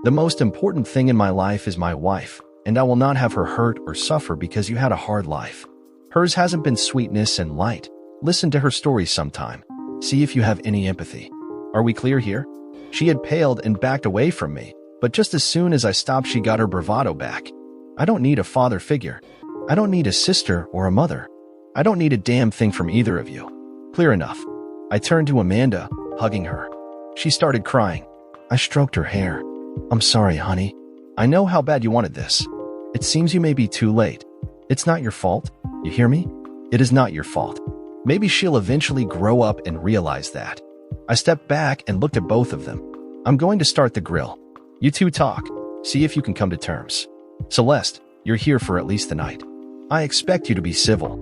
The most important thing in my life is my wife, and I will not have her hurt or suffer because you had a hard life. Hers hasn't been sweetness and light. Listen to her story sometime. See if you have any empathy. Are we clear here? She had paled and backed away from me, but just as soon as I stopped, she got her bravado back. I don't need a father figure. I don't need a sister or a mother. I don't need a damn thing from either of you. Clear enough. I turned to Amanda, hugging her. She started crying. I stroked her hair. I'm sorry, honey. I know how bad you wanted this. It seems you may be too late. It's not your fault. You hear me? It is not your fault. Maybe she'll eventually grow up and realize that. I stepped back and looked at both of them. I'm going to start the grill. You two talk. See if you can come to terms. Celeste, you're here for at least the night. I expect you to be civil.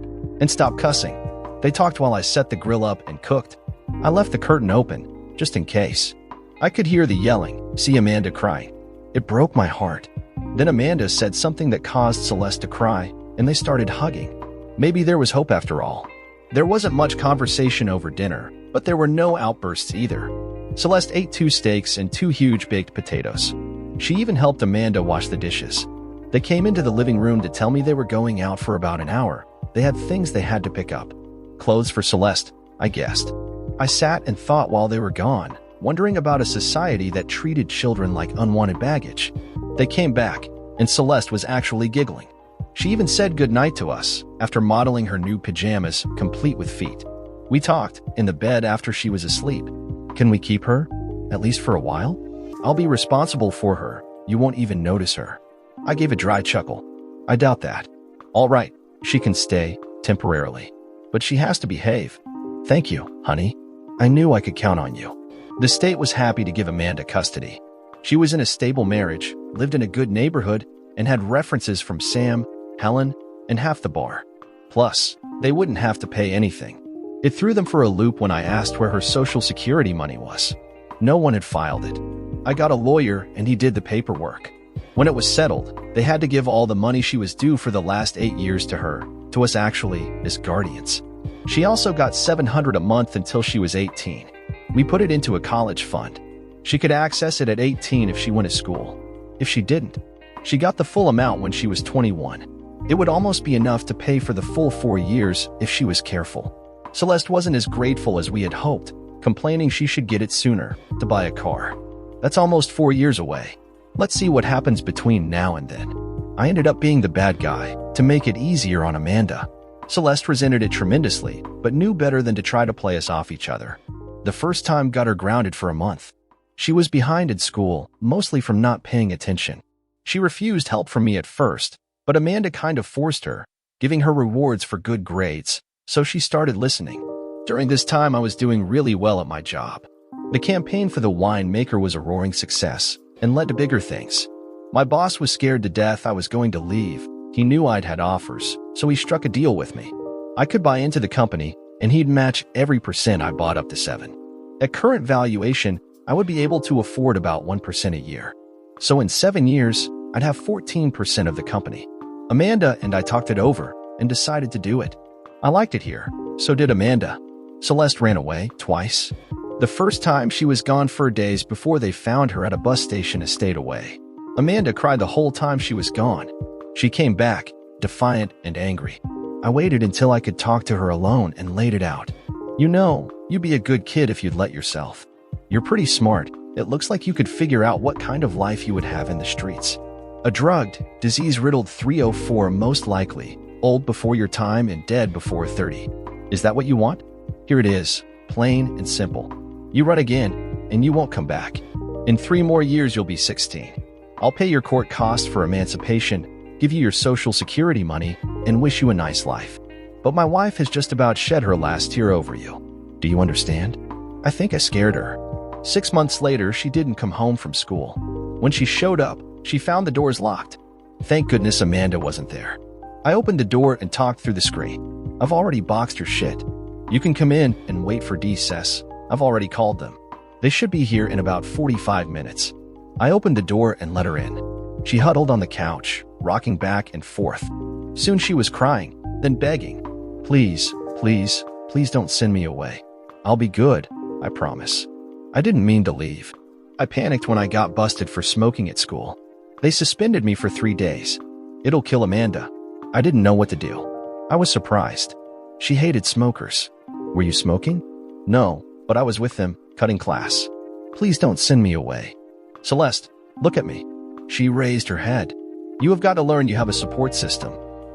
And stop cussing. They talked while I set the grill up and cooked. I left the curtain open, just in case. I could hear the yelling, see Amanda crying. It broke my heart. Then Amanda said something that caused Celeste to cry, and they started hugging. Maybe there was hope after all. There wasn't much conversation over dinner, but there were no outbursts either. Celeste ate 2 steaks and 2 huge baked potatoes. She even helped Amanda wash the dishes. They came into the living room to tell me they were going out for about an hour. They had things they had to pick up. Clothes for Celeste, I guessed. I sat and thought while they were gone, wondering about a society that treated children like unwanted baggage. They came back, and Celeste was actually giggling. She even said goodnight to us after modeling her new pajamas, complete with feet. We talked in the bed after she was asleep. Can we keep her? At least for a while? I'll be responsible for her. You won't even notice her. I gave a dry chuckle. I doubt that. All right, she can stay, temporarily. But she has to behave. Thank you, honey. I knew I could count on you. The state was happy to give Amanda custody. She was in a stable marriage, lived in a good neighborhood, and had references from Sam, Helen, and half the bar. Plus, they wouldn't have to pay anything. It threw them for a loop when I asked where her Social Security money was. No one had filed it. I got a lawyer and he did the paperwork. When it was settled, they had to give all the money she was due for the last 8 years to her, to us actually, as guardians. She also got $700 a month until she was 18. We put it into a college fund. She could access it at 18 if she went to school. If she didn't, she got the full amount when she was 21. It would almost be enough to pay for the full 4 years if she was careful. Celeste wasn't as grateful as we had hoped, complaining she should get it sooner, to buy a car. That's almost 4 years away. Let's see what happens between now and then. I ended up being the bad guy, to make it easier on Amanda. Celeste resented it tremendously, but knew better than to try to play us off each other. The first time got her grounded for a month. She was behind in school, mostly from not paying attention. She refused help from me at first, but Amanda kind of forced her, giving her rewards for good grades, so she started listening. During this time, I was doing really well at my job. The campaign for the winemaker was a roaring success and led to bigger things. My boss was scared to death I was going to leave. He knew I'd had offers, so he struck a deal with me. I could buy into the company, and he'd match every percent I bought up to 7. At current valuation, I would be able to afford about 1% a year. So in 7 years, I'd have 14% of the company. Amanda and I talked it over and decided to do it. I liked it here, so did Amanda. Celeste ran away twice. The first time she was gone for days before they found her at a bus station a state away. Amanda cried the whole time she was gone. She came back, defiant and angry. I waited until I could talk to her alone and laid it out. You know, you'd be a good kid if you'd let yourself. You're pretty smart. It looks like you could figure out what kind of life you would have in the streets. A drugged, disease-riddled 304 most likely, old before your time and dead before 30. Is that what you want? Here it is, plain and simple. You run again, and you won't come back. In 3 more years, you'll be 16. I'll pay your court costs for emancipation, give you your Social Security money, and wish you a nice life. But my wife has just about shed her last tear over you. Do you understand? I think I scared her. 6 months later, she didn't come home from school. When she showed up, she found the doors locked. Thank goodness Amanda wasn't there. I opened the door and talked through the screen. I've already boxed her shit. You can come in and wait for DSS. I've already called them. They should be here in about 45 minutes. I opened the door and let her in. She huddled on the couch, rocking back and forth. Soon she was crying, then begging. Please, please, please don't send me away. I'll be good, I promise. I didn't mean to leave. I panicked when I got busted for smoking at school. They suspended me for 3 days. It'll kill Amanda. I didn't know what to do. I was surprised. She hated smokers. Were you smoking? No, but I was with them, cutting class. Please don't send me away. Celeste, look at me. She raised her head. You have got to learn you have a support system.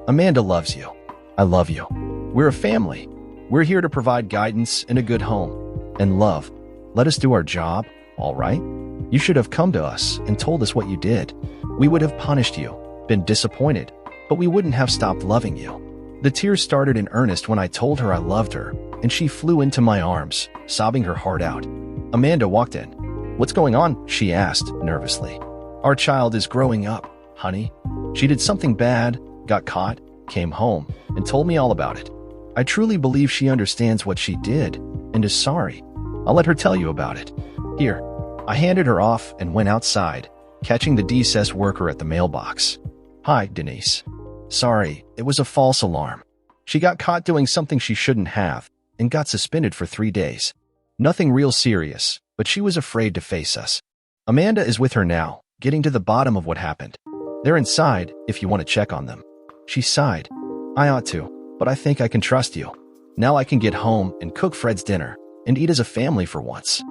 Amanda loves you. I love you. We're a family. We're here to provide guidance and a good home. And love. Let us do our job, all right? You should have come to us and told us what you did. We would have punished you, been disappointed, but we wouldn't have stopped loving you. The tears started in earnest when I told her I loved her, and she flew into my arms, sobbing her heart out. Amanda walked in. What's going on? She asked, nervously. Our child is growing up, honey. She did something bad, got caught, came home, and told me all about it. I truly believe she understands what she did and is sorry. I'll let her tell you about it. Here. I handed her off and went outside, catching the DSS worker at the mailbox. Hi, Denise. Sorry, it was a false alarm. She got caught doing something she shouldn't have and got suspended for 3 days. Nothing real serious, but she was afraid to face us. Amanda is with her now, getting to the bottom of what happened. They're inside if you want to check on them. She sighed. I ought to, but I think I can trust you. Now I can get home and cook Fred's dinner and eat as a family for once.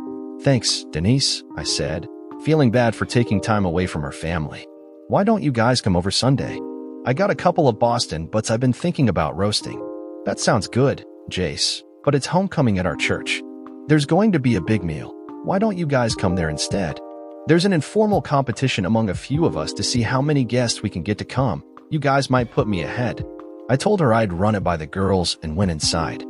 Thanks, Denise, I said, feeling bad for taking time away from her family. Why don't you guys come over Sunday? I got a couple of Boston butts I've been thinking about roasting. That sounds good, Jace, but it's homecoming at our church. There's going to be a big meal. Why don't you guys come there instead? There's an informal competition among a few of us to see how many guests we can get to come. You guys might put me ahead. I told her I'd run it by the girls and went inside.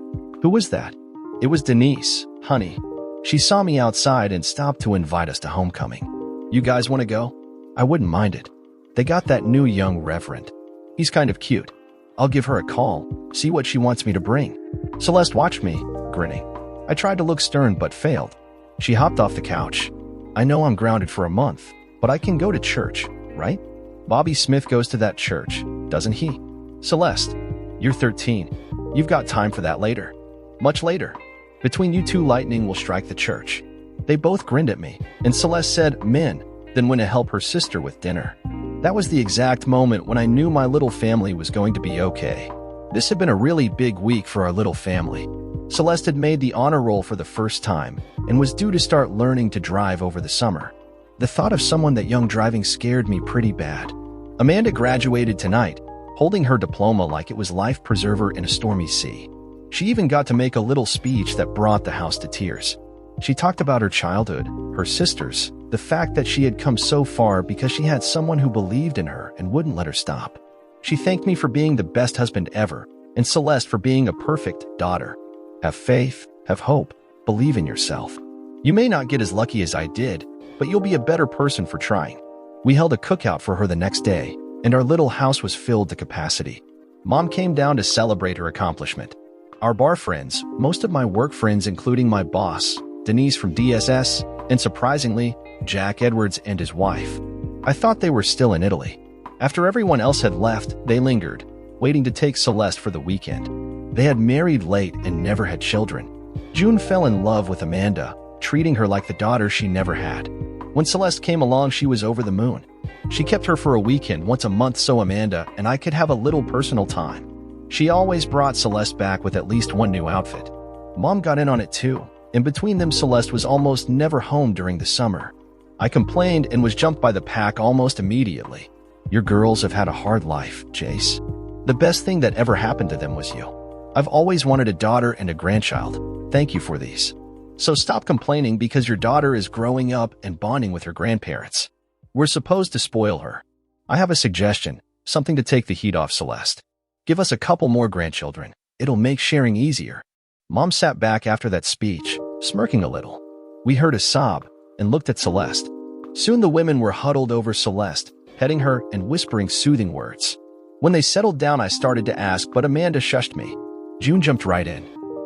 Who was that? It was Denise, honey. She saw me outside and stopped to invite us to homecoming. You guys want to go? I wouldn't mind it. They got that new young reverend. He's kind of cute. I'll give her a call, see what she wants me to bring. Celeste watched me, grinning. I tried to look stern but failed. She hopped off the couch. I know I'm grounded for a month, but I can go to church, right? Bobby Smith goes to that church, doesn't he? Celeste, you're 13. You've got time for that later. Much later. Between you two, lightning will strike the church. They both grinned at me, and Celeste said, "Men," then went to help her sister with dinner. That was the exact moment when I knew my little family was going to be okay. This had been a really big week for our little family. Celeste had made the honor roll for the first time and was due to start learning to drive over the summer. The thought of someone that young driving scared me pretty bad. Amanda graduated tonight, holding her diploma like it was life preserver in a stormy sea. She even got to make a little speech that brought the house to tears. She talked about her childhood, her sisters, the fact that she had come so far because she had someone who believed in her and wouldn't let her stop. She thanked me for being the best husband ever, and Celeste for being a perfect daughter. Have faith, have hope, believe in yourself. You may not get as lucky as I did, but you'll be a better person for trying. We held a cookout for her the next day, and our little house was filled to capacity. Mom came down to celebrate her accomplishment. Our bar friends, most of my work friends including my boss, Denise from DSS, and surprisingly, Jack Edwards and his wife. I thought they were still in Italy. After everyone else had left, they lingered, waiting to take Celeste for the weekend. They had married late and never had children. June fell in love with Amanda, treating her like the daughter she never had. When Celeste came along, she was over the moon. She kept her for a weekend once a month so Amanda and I could have a little personal time. She always brought Celeste back with at least one new outfit. Mom got in on it too, and between them Celeste was almost never home during the summer. I complained and was jumped by the pack almost immediately. Your girls have had a hard life, Jace. The best thing that ever happened to them was you. I've always wanted a daughter and a grandchild. Thank you for these. So stop complaining because your daughter is growing up and bonding with her grandparents. We're supposed to spoil her. I have a suggestion, something to take the heat off Celeste. Give us a couple more grandchildren. It'll make sharing easier. Mom sat back after that speech, smirking a little. We heard a sob and looked at Celeste. Soon the women were huddled over Celeste, petting her and whispering soothing words. When they settled down, I started to ask, but Amanda shushed me. June jumped right in.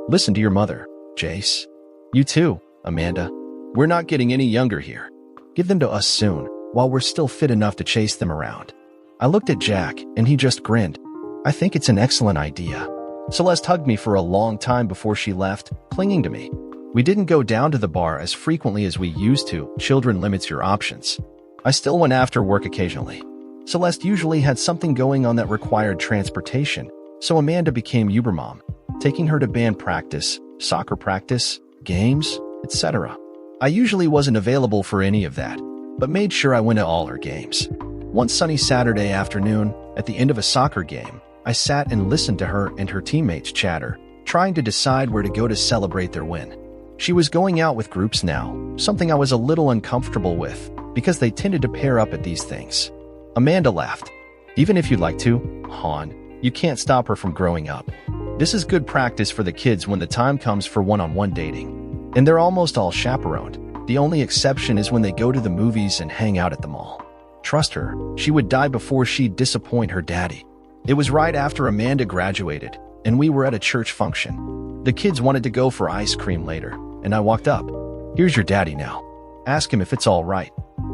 Listen to your mother, Jace. You too, Amanda. We're not getting any younger here. Give them to us soon, while we're still fit enough to chase them around. I looked at Jack, and he just grinned. I think it's an excellent idea. Celeste hugged me for a long time before she left, clinging to me. We didn't go down to the bar as frequently as we used to. Children limits your options. I still went after work occasionally. Celeste usually had something going on that required transportation, so Amanda became Ubermom, taking her to band practice, soccer practice, games, etc. I usually wasn't available for any of that, but made sure I went to all her games. One sunny Saturday afternoon, at the end of a soccer game, I sat and listened to her and her teammates chatter, trying to decide where to go to celebrate their win. She was going out with groups now, something I was a little uncomfortable with, because they tended to pair up at these things. Amanda laughed. Even if you'd like to, hon, you can't stop her from growing up. This is good practice for the kids when the time comes for one-on-one dating. And they're almost all chaperoned. The only exception is when they go to the movies and hang out at the mall. Trust her, she would die before she'd disappoint her daddy. It was right after Amanda graduated, and we were at a church function. The kids wanted to go for ice cream later, and I walked up. Here's your daddy now. Ask him if it's all right.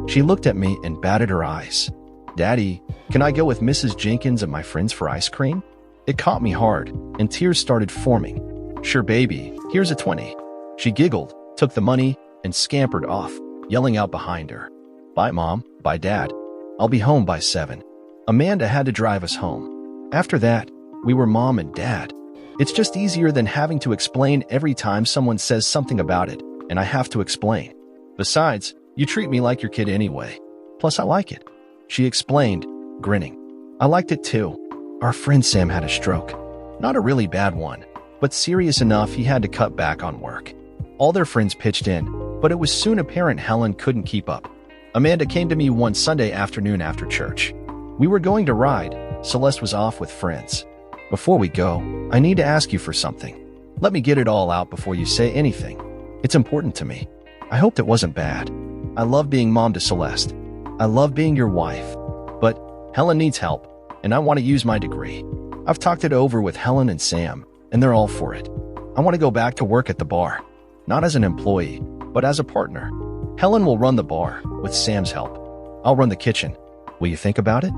She looked at me and batted her eyes. Daddy, can I go with Mrs. Jenkins and my friends for ice cream? It caught me hard, and tears started forming. Sure, baby, here's a 20. She giggled, took the money, and scampered off, yelling out behind her. Bye, Mom. Bye, Dad. I'll be home by 7. Amanda had to drive us home. After that, we were Mom and Dad. It's just easier than having to explain every time someone says something about it, and I have to explain. Besides, you treat me like your kid anyway. Plus, I like it. She explained, grinning. I liked it too. Our friend Sam had a stroke. Not a really bad one, but serious enough he had to cut back on work. All their friends pitched in, but it was soon apparent Helen couldn't keep up. Amanda came to me one Sunday afternoon after church. We were going to ride. Celeste was off with friends. Before we go, I need to ask you for something. Let me get it all out before you say anything. It's important to me. I hoped it wasn't bad. I love being mom to Celeste. I love being your wife. But Helen needs help, and I want to use my degree. I've talked it over with Helen and Sam, and they're all for it. I want to go back to work at the bar. Not as an employee, but as a partner. Helen will run the bar, with Sam's help. I'll run the kitchen. Will you think about it?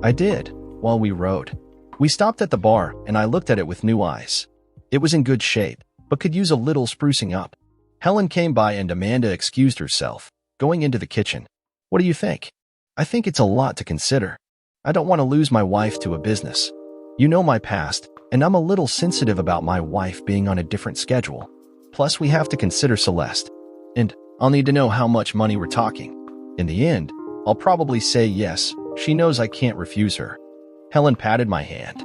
I did, while we rode. We stopped at the bar, and I looked at it with new eyes. It was in good shape, but could use a little sprucing up. Helen came by and Amanda excused herself, going into the kitchen. What do you think? I think it's a lot to consider. I don't want to lose my wife to a business. You know my past, and I'm a little sensitive about my wife being on a different schedule. Plus, we have to consider Celeste. And I'll need to know how much money we're talking. In the end, I'll probably say yes. She knows I can't refuse her. Helen patted my hand.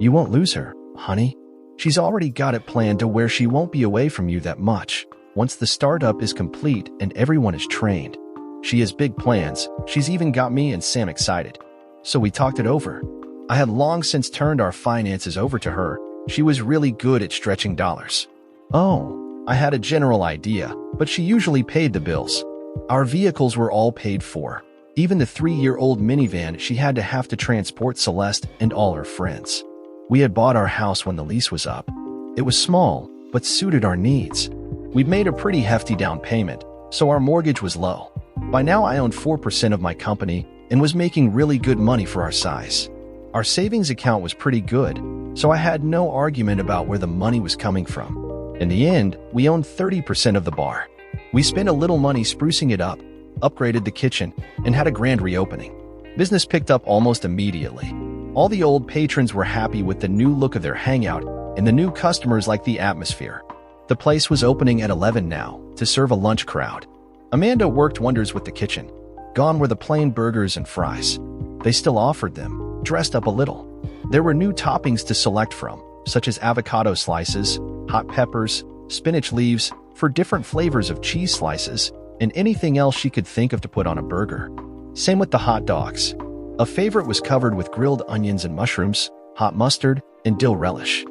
You won't lose her, honey. She's already got it planned to where she won't be away from you that much. Once the startup is complete and everyone is trained. She has big plans. She's even got me and Sam excited. So we talked it over. I had long since turned our finances over to her. She was really good at stretching dollars. Oh, I had a general idea, but she usually paid the bills. Our vehicles were all paid for. Even the 3-year-old minivan she had to have to transport Celeste and all her friends. We had bought our house when the lease was up. It was small, but suited our needs. We'd made a pretty hefty down payment, so our mortgage was low. By now I owned 4% of my company and was making really good money for our size. Our savings account was pretty good, so I had no argument about where the money was coming from. In the end, we owned 30% of the bar. We spent a little money sprucing it up, upgraded the kitchen, and had a grand reopening. Business picked up almost immediately. All the old patrons were happy with the new look of their hangout, and the new customers liked the atmosphere. The place was opening at 11 now, to serve a lunch crowd. Amanda worked wonders with the kitchen. Gone were the plain burgers and fries. They still offered them, dressed up a little. There were new toppings to select from, such as avocado slices, hot peppers, spinach leaves, for different flavors of cheese slices, and anything else she could think of to put on a burger. Same with the hot dogs. A favorite was covered with grilled onions and mushrooms, hot mustard, and dill relish.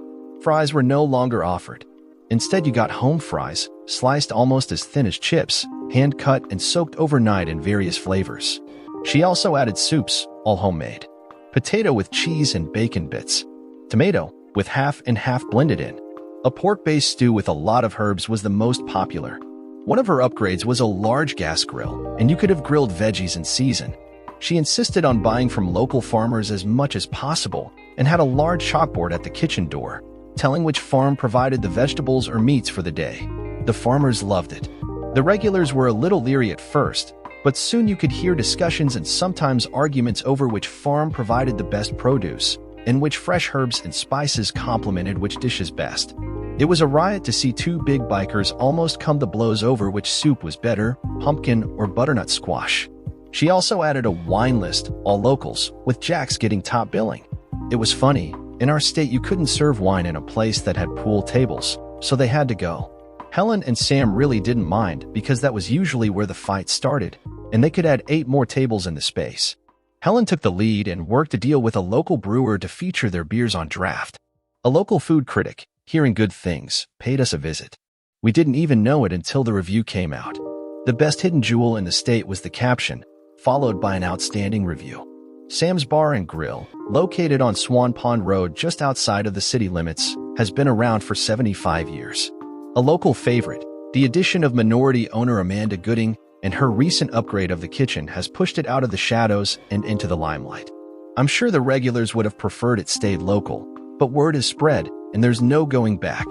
Fries were no longer offered. Instead, you got home fries, sliced almost as thin as chips, hand-cut and soaked overnight in various flavors. She also added soups, all homemade. Potato with cheese and bacon bits. Tomato, with half and half blended in. A pork-based stew with a lot of herbs was the most popular. One of her upgrades was a large gas grill, and you could have grilled veggies in season. She insisted on buying from local farmers as much as possible and had a large chalkboard at the kitchen door, telling which farm provided the vegetables or meats for the day. The farmers loved it. The regulars were a little leery at first, but soon you could hear discussions and sometimes arguments over which farm provided the best produce, and which fresh herbs and spices complemented which dishes best. It was a riot to see two big bikers almost come to blows over which soup was better, pumpkin or butternut squash. She also added a wine list, all locals, with Jack's getting top billing. It was funny, in our state you couldn't serve wine in a place that had pool tables, so they had to go. Helen and Sam really didn't mind because that was usually where the fight started, and they could add 8 more tables in the space. Helen took the lead and worked a deal with a local brewer to feature their beers on draft. A local food critic, hearing good things, paid us a visit. We didn't even know it until the review came out. The best hidden jewel in the state was the caption, followed by an outstanding review. Sam's Bar and Grill, located on Swan Pond Road just outside of the city limits, has been around for 75 years. A local favorite, the addition of minority owner Amanda Gooding and her recent upgrade of the kitchen has pushed it out of the shadows and into the limelight. I'm sure the regulars would have preferred it stayed local, but word is spread and there's no going back.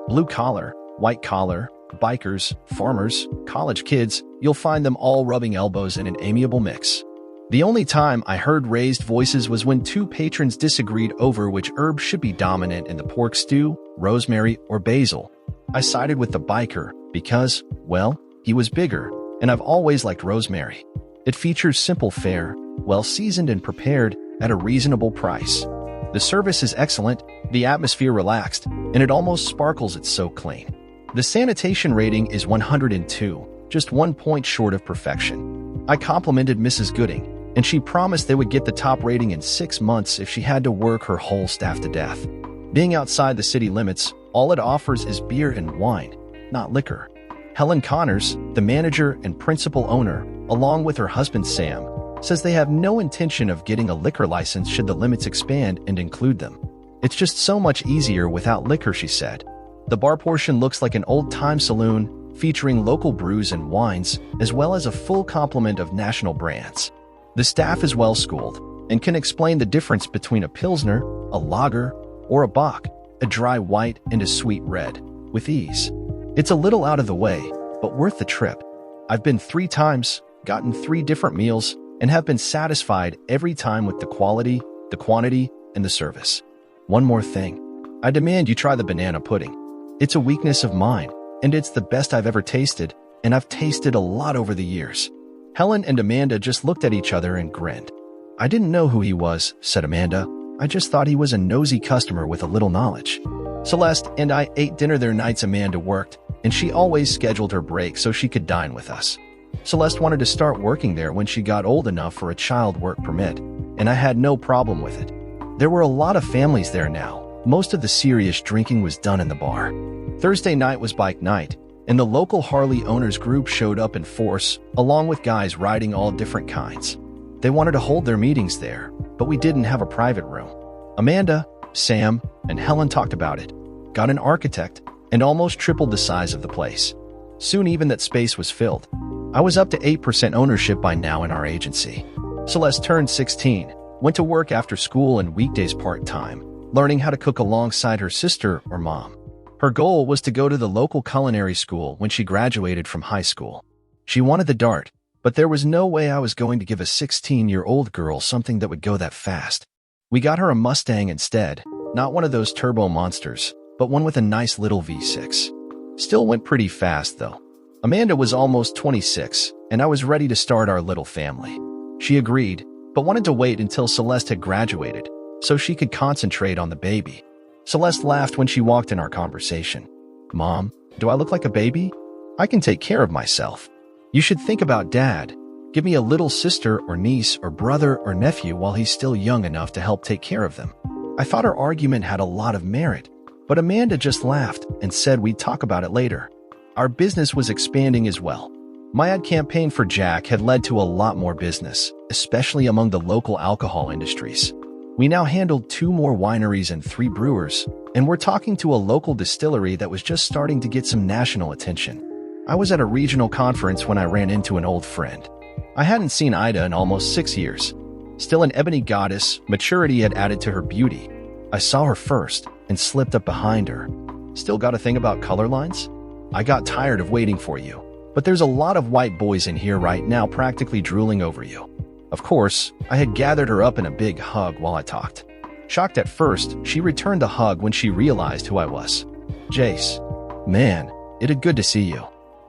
Blue collar, white collar, bikers, farmers, college kids, you'll find them all rubbing elbows in an amiable mix. The only time I heard raised voices was when 2 patrons disagreed over which herb should be dominant in the pork stew, rosemary or basil. I sided with the biker because, well, he was bigger, and I've always liked rosemary. It features simple fare, well seasoned and prepared at a reasonable price. The service is excellent, the atmosphere relaxed, and it almost sparkles, it's so clean. The sanitation rating is 102, just 1 point short of perfection. I complimented Mrs. Gooding, and she promised they would get the top rating in 6 months if she had to work her whole staff to death. Being outside the city limits, all it offers is beer and wine, not liquor. Helen Connors, the manager and principal owner, along with her husband Sam, says they have no intention of getting a liquor license should the limits expand and include them. It's just so much easier without liquor, she said. The bar portion looks like an old-time saloon, featuring local brews and wines, as well as a full complement of national brands. The staff is well-schooled and can explain the difference between a Pilsner, a lager, or a Bock, a dry white and a sweet red, with ease. It's a little out of the way, but worth the trip. I've been 3 times, gotten 3 different meals, and have been satisfied every time with the quality, the quantity, and the service. One more thing. I demand you try the banana pudding. It's a weakness of mine, and it's the best I've ever tasted, and I've tasted a lot over the years. Helen and Amanda just looked at each other and grinned. I didn't know who he was, said Amanda. I just thought he was a nosy customer with a little knowledge. Celeste and I ate dinner there nights Amanda worked, and she always scheduled her break so she could dine with us. Celeste wanted to start working there when she got old enough for a child work permit, and I had no problem with it. There were a lot of families there now. Most of the serious drinking was done in the bar. Thursday night was bike night, and the local Harley owners group showed up in force, along with guys riding all different kinds. They wanted to hold their meetings there, but we didn't have a private room. Amanda, Sam, and Helen talked about it, got an architect, and almost tripled the size of the place. Soon even that space was filled. I was up to 8% ownership by now in our agency. Celeste turned 16, went to work after school and weekdays part-time, learning how to cook alongside her sister or mom. Her goal was to go to the local culinary school when she graduated from high school. She wanted the dart, but there was no way I was going to give a 16-year-old girl something that would go that fast. We got her a Mustang instead, not one of those turbo monsters, but one with a nice little V6. Still went pretty fast, though. Amanda was almost 26, and I was ready to start our little family. She agreed, but wanted to wait until Celeste had graduated, so she could concentrate on the baby. Celeste laughed when she walked in our conversation. Mom, do I look like a baby? I can take care of myself. You should think about Dad. Give me a little sister or niece or brother or nephew while he's still young enough to help take care of them. I thought her argument had a lot of merit, but Amanda just laughed and said we'd talk about it later. Our business was expanding as well. My ad campaign for Jack had led to a lot more business, especially among the local alcohol industries. We now handled 2 more wineries and 3 brewers, and we're talking to a local distillery that was just starting to get some national attention. I was at a regional conference when I ran into an old friend. I hadn't seen AITA in almost 6 years. Still an ebony goddess, maturity had added to her beauty. I saw her first and slipped up behind her. Still got a thing about color lines? I got tired of waiting for you. But there's a lot of white boys in here right now practically drooling over you." Of course, I had gathered her up in a big hug while I talked. Shocked at first, she returned the hug when she realized who I was. "Jace, man, it is good to see you.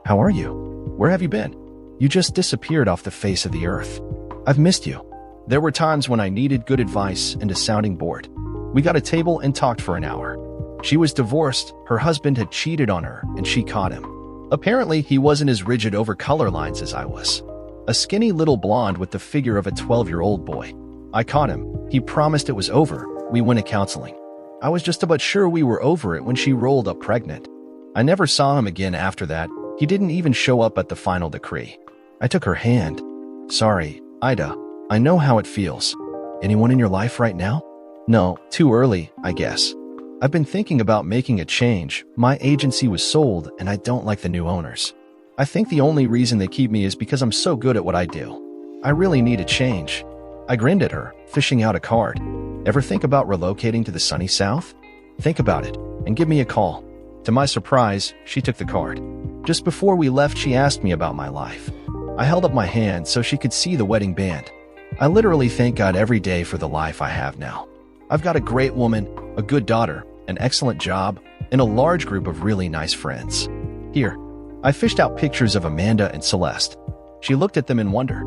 How are you? Where have you been? You just disappeared off the face of the earth. I've missed you." There were times when I needed good advice and a sounding board. We got a table and talked for an hour. She was divorced, her husband had cheated on her, and she caught him. Apparently, he wasn't as rigid over color lines as I was. A skinny little blonde with the figure of a 12-year-old boy. I caught him. He promised it was over. We went to counseling. I was just about sure we were over it when she rolled up pregnant. I never saw him again after that. He didn't even show up at the final decree. I took her hand. "Sorry, Ida. I know how it feels. Anyone in your life right now?" "No, too early, I guess. I've been thinking about making a change. My agency was sold, and I don't like the new owners. I think the only reason they keep me is because I'm so good at what I do. I really need a change." I grinned at her, fishing out a card. "Ever think about relocating to the sunny south? Think about it, and give me a call." To my surprise, she took the card. Just before we left, she asked me about my life. I held up my hand so she could see the wedding band. I literally thank God every day for the life I have now. I've got a great woman, a good daughter, an excellent job, and a large group of really nice friends. Here, I fished out pictures of Amanda and Celeste. She looked at them in wonder.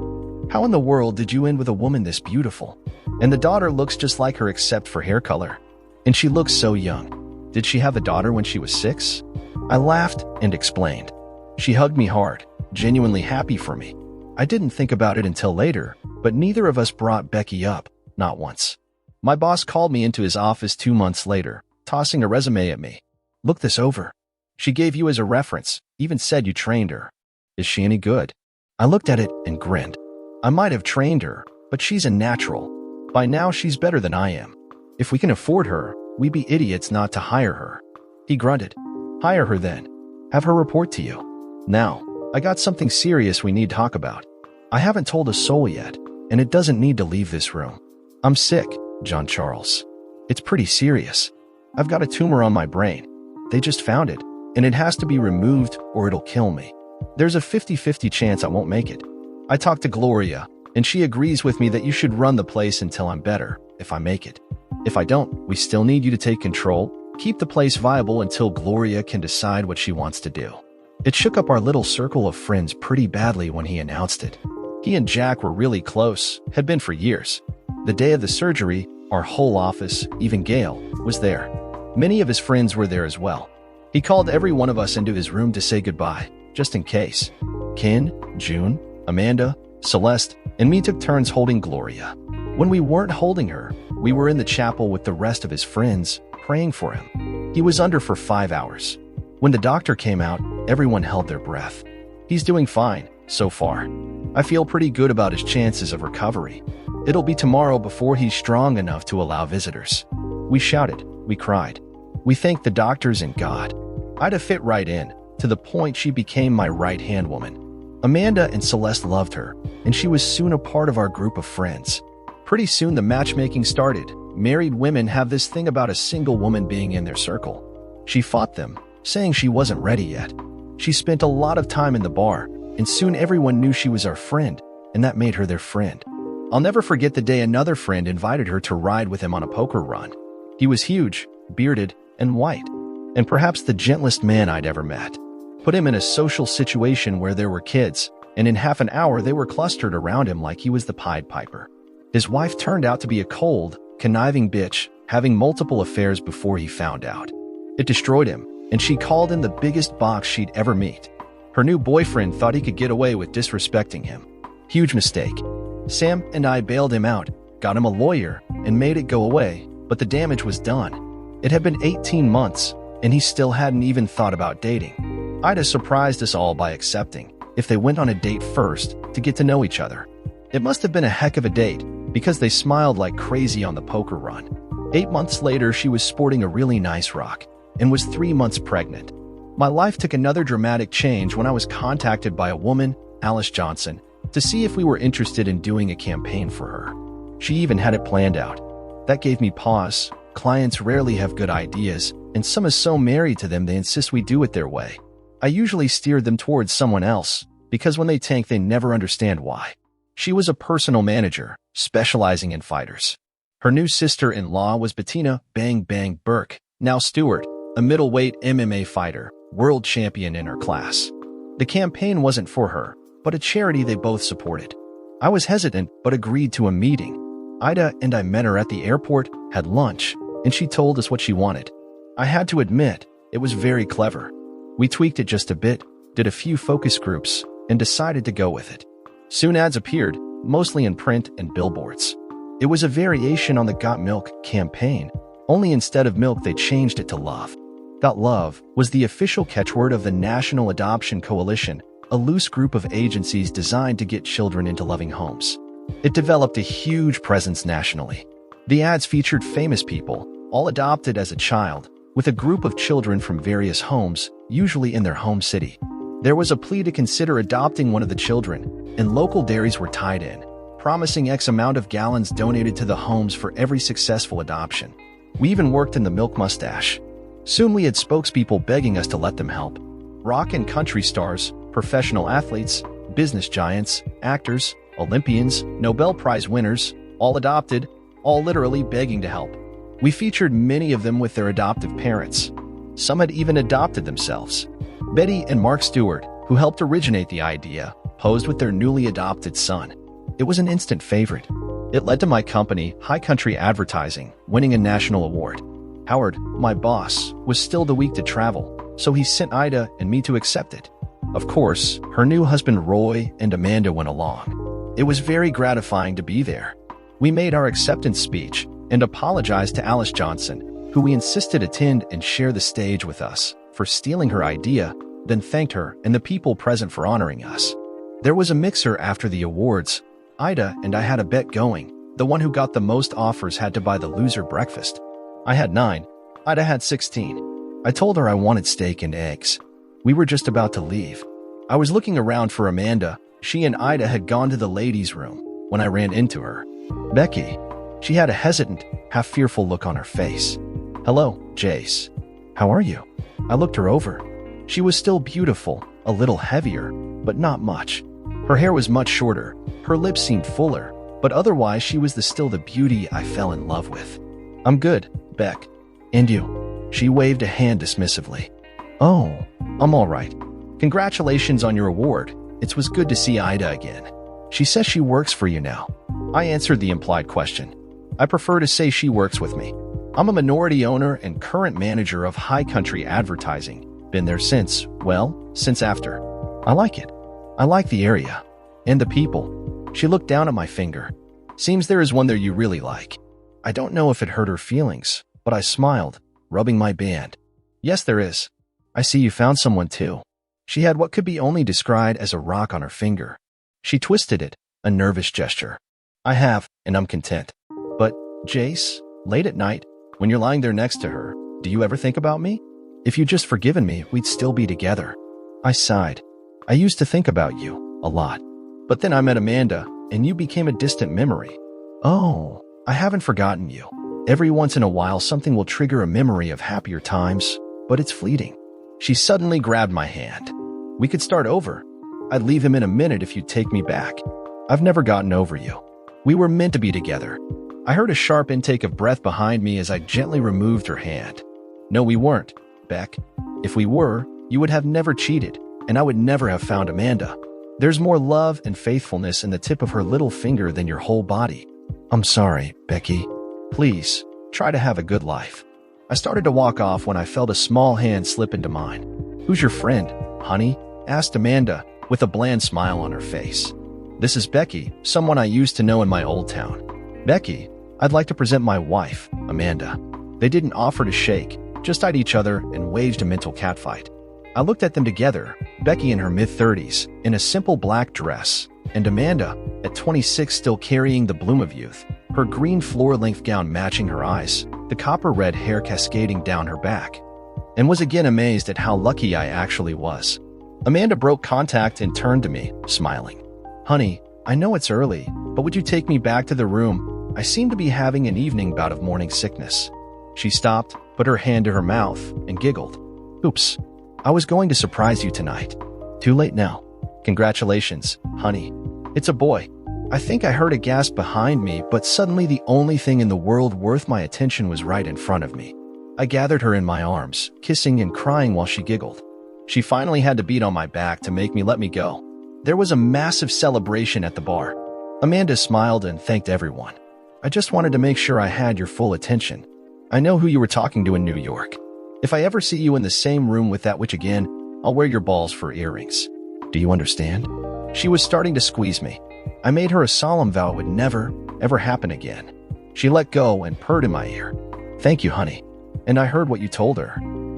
"How in the world did you end with a woman this beautiful? And the daughter looks just like her except for hair color. And she looks so young. Did she have a daughter when she was 6? I laughed and explained. She hugged me hard, genuinely happy for me. I didn't think about it until later, but neither of us brought Becky up, not once. My boss called me into his office 2 months later, tossing a resume at me. "Look this over. She gave you as a reference, even said you trained her. Is she any good?" I looked at it and grinned. I might have trained her, but she's a natural. By now she's better than I am. If we can afford her, we'd be idiots not to hire her. He grunted. "Hire her then. Have her report to you. Now, I got something serious we need to talk about. I haven't told a soul yet, and it doesn't need to leave this room. I'm sick, John Charles. It's pretty serious. I've got a tumor on my brain. They just found it, and it has to be removed or it'll kill me. There's a 50-50 chance I won't make it. I talked to Gloria, and she agrees with me that you should run the place until I'm better, if I make it. If I don't, we still need you to take control, keep the place viable until Gloria can decide what she wants to do." It shook up our little circle of friends pretty badly when he announced it. He and Jack were really close, had been for years. The day of the surgery, our whole office, even Gail, was there. Many of his friends were there as well. He called every one of us into his room to say goodbye, just in case. Ken, June, Amanda, Celeste, and me took turns holding Gloria. When we weren't holding her, we were in the chapel with the rest of his friends, praying for him. He was under for 5 hours. When the doctor came out, everyone held their breath. He's doing fine, so far. I feel pretty good about his chances of recovery. It'll be tomorrow before he's strong enough to allow visitors. We shouted, we cried. We thanked the doctors and God. I'd fit right in, to the point she became my right-hand woman. Amanda and Celeste loved her, and she was soon a part of our group of friends. Pretty soon the matchmaking started. Married women have this thing about a single woman being in their circle. She fought them, saying she wasn't ready yet. She spent a lot of time in the bar, and soon everyone knew she was our friend, and that made her their friend. I'll never forget the day another friend invited her to ride with him on a poker run. He was huge, bearded, and white, and perhaps the gentlest man I'd ever met. Put him in a social situation where there were kids, and in half an hour they were clustered around him like he was the Pied Piper. His wife turned out to be a cold, conniving bitch, having multiple affairs before he found out. It destroyed him, and she called in the biggest box she'd ever meet. Her new boyfriend thought he could get away with disrespecting him. Huge mistake. Sam and I bailed him out, got him a lawyer, and made it go away, but the damage was done. It had been 18 months, and he still hadn't even thought about dating. Ida surprised us all by accepting, if they went on a date first, to get to know each other. It must have been a heck of a date, because they smiled like crazy on the poker run. 8 months later, she was sporting a really nice rock, and was 3 months pregnant. My life took another dramatic change when I was contacted by a woman, Alice Johnson, to see if we were interested in doing a campaign for her. She even had it planned out. That gave me pause. Clients rarely have good ideas, and some is so married to them they insist we do it their way. I usually steered them towards someone else, because when they tank they never understand why. She was a personal manager, specializing in fighters. Her new sister-in-law was Bettina Bang Bang Burke, now Stewart, a middleweight MMA fighter, world champion in her class. The campaign wasn't for her, but a charity they both supported. I was hesitant but agreed to a meeting. AITA and I met her at the airport, had lunch, and she told us what she wanted. I had to admit, it was very clever. We tweaked it just a bit, did a few focus groups, and decided to go with it. Soon ads appeared, mostly in print and billboards. It was a variation on the Got Milk campaign, only instead of milk they changed it to love. Got Love was the official catchword of the National Adoption Coalition, a loose group of agencies designed to get children into loving homes. It developed a huge presence nationally. The ads featured famous people, all adopted as a child, with a group of children from various homes, usually in their home city. There was a plea to consider adopting one of the children, and local dairies were tied in, promising X amount of gallons donated to the homes for every successful adoption. We even worked in the milk mustache. Soon we had spokespeople begging us to let them help. Rock and country stars, professional athletes, business giants, actors, Olympians, Nobel Prize winners, all adopted, all literally begging to help. We featured many of them with their adoptive parents. Some had even adopted themselves. Betty and Mark Stewart, who helped originate the idea, posed with their newly adopted son. It was an instant favorite. It led to my company, High Country Advertising, winning a national award. Howard, my boss, was still the week to travel, so he sent AITA and me to accept it. Of course, her new husband Roy and Amanda went along. It was very gratifying to be there. We made our acceptance speech and apologized to Alice Johnson, who we insisted attend and share the stage with us, for stealing her idea, then thanked her and the people present for honoring us. There was a mixer after the awards. AITA and I had a bet going. The one who got the most offers had to buy the loser breakfast. I had 9. AITA had 16. I told her I wanted steak and eggs. We were just about to leave. I was looking around for Amanda. She and AITA had gone to the ladies' room when I ran into her. Becky. She had a hesitant, half-fearful look on her face. Hello, Jace. How are you? I looked her over. She was still beautiful, a little heavier, but not much. Her hair was much shorter, her lips seemed fuller, but otherwise she was still the beauty I fell in love with. I'm good, Beck. And you? She waved a hand dismissively. Oh, I'm all right. Congratulations on your award. It was good to see AITA again. She says she works for you now. I answered the implied question. I prefer to say she works with me. I'm a minority owner and current manager of High Country Advertising. Been there since after. I like it. I like the area. And the people. She looked down at my finger. Seems there is one there you really like. I don't know if it hurt her feelings, but I smiled, rubbing my band. Yes, there is. I see you found someone too. She had what could be only described as a rock on her finger. She twisted it, a nervous gesture. I have, and I'm content. But, Jace, late at night, when you're lying there next to her, do you ever think about me? If you'd just forgiven me, we'd still be together. I sighed. I used to think about you, a lot. But then I met Amanda, and you became a distant memory. Oh, I haven't forgotten you. Every once in a while something will trigger a memory of happier times, but it's fleeting. She suddenly grabbed my hand. We could start over. I'd leave him in a minute if you'd take me back. I've never gotten over you. We were meant to be together. I heard a sharp intake of breath behind me as I gently removed her hand. No, we weren't, Beck. If we were, you would have never cheated, and I would never have found Amanda. There's more love and faithfulness in the tip of her little finger than your whole body. I'm sorry, Becky. Please, try to have a good life. I started to walk off when I felt a small hand slip into mine. Who's your friend, honey? Asked Amanda, with a bland smile on her face. This is Becky, someone I used to know in my old town. Becky, I'd like to present my wife, Amanda. They didn't offer to shake, just eyed each other and waged a mental catfight. I looked at them together, Becky in her mid-30s, in a simple black dress, and Amanda, at 26 still carrying the bloom of youth, her green floor-length gown matching her eyes, the copper-red hair cascading down her back, and was again amazed at how lucky I actually was. Amanda broke contact and turned to me, smiling. Honey, I know it's early, but would you take me back to the room? I seem to be having an evening bout of morning sickness. She stopped, put her hand to her mouth, and giggled. Oops. I was going to surprise you tonight. Too late now. Congratulations, honey. It's a boy. I think I heard a gasp behind me, but suddenly the only thing in the world worth my attention was right in front of me. I gathered her in my arms, kissing and crying while she giggled. She finally had to beat on my back to make me let me go. There was a massive celebration at the bar. Amanda smiled and thanked everyone. I just wanted to make sure I had your full attention. I know who you were talking to in New York. If I ever see you in the same room with that witch again, I'll wear your balls for earrings. Do you understand? She was starting to squeeze me. I made her a solemn vow it would never, ever happen again. She let go and purred in my ear. Thank you, honey. And I heard what you told her.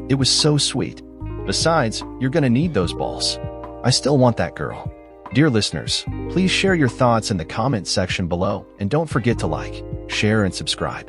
It was so sweet. Besides, you're gonna need those balls. I still want that girl. Dear listeners, please share your thoughts in the comment section below and don't forget to like, share, and subscribe.